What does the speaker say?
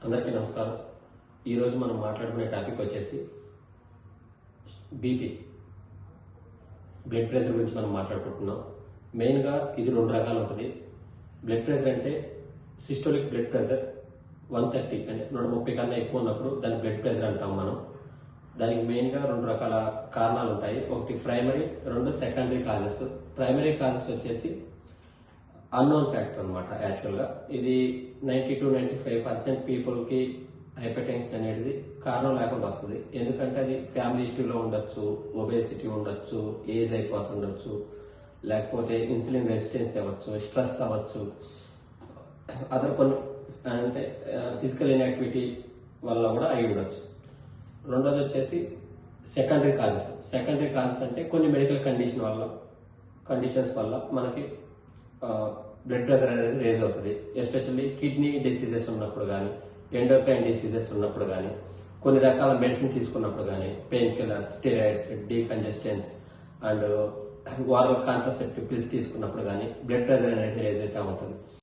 అందరికీ నమస్కారం. ఈరోజు మనం మాట్లాడుకునే టాపిక్ వచ్చేసి బీపీ, బ్లడ్ ప్రెషర్ గురించి మనం మాట్లాడుకుంటున్నాం. మెయిన్గా ఇది 2 రకాలు ఉంటుంది. బ్లడ్ ప్రెషర్ అంటే సిస్టోలిక్ బ్లడ్ ప్రెషర్ 130 అంటే 130 కన్నా ఎక్కువ ఉన్నప్పుడు దాన్ని బ్లడ్ ప్రెషర్ అంటాం మనం. దానికి మెయిన్గా 2 రకాల కారణాలు ఉంటాయి. ఒకటి primary, 2 secondary causes. Primary causes వచ్చేసి అన్నోన్ ఫ్యాక్టర్ అనమాట. యాక్చువల్గా ఇది 90-95% పీపుల్కి హైపర్ టెన్షన్ అనేది కారణం లేకుండా వస్తుంది. ఎందుకంటే అది ఫ్యామిలీ హిస్టరీలో ఉండొచ్చు, ఒబేసిటీ ఉండొచ్చు, ఏజ్ అయిపోతుండొచ్చు, లేకపోతే ఇన్సులిన్ రెసిస్టెన్స్ అవ్వచ్చు, స్ట్రెస్ అవ్వచ్చు, అదర్ కొన్ని అంటే ఫిజికల్ ఇన్యాక్టివిటీ వల్ల కూడా అయి ఉండొచ్చు. రెండోది వచ్చేసి సెకండరీ కాజెస్. సెకండరీ కాజెస్ అంటే కొన్ని మెడికల్ కండిషన్స్ వల్ల మనకి బ్లడ్ ప్రెషర్ అనేది రేజ్ అవుతుంది. ఎస్పెషల్లీ కిడ్నీ డిసీజెస్ ఉన్నప్పుడు కానీ, ఎండోక్రైన్ డిసీజెస్ ఉన్నప్పుడు కానీ, కొన్ని రకాల మెడిసిన్ తీసుకున్నప్పుడు కానీ, pain killers, steroids, decongestants and oral contraceptive pills తీసుకున్నప్పుడు కానీ బ్లడ్ ప్రెషర్ అనేది రేజ్ అవుతూ ఉంటుంది.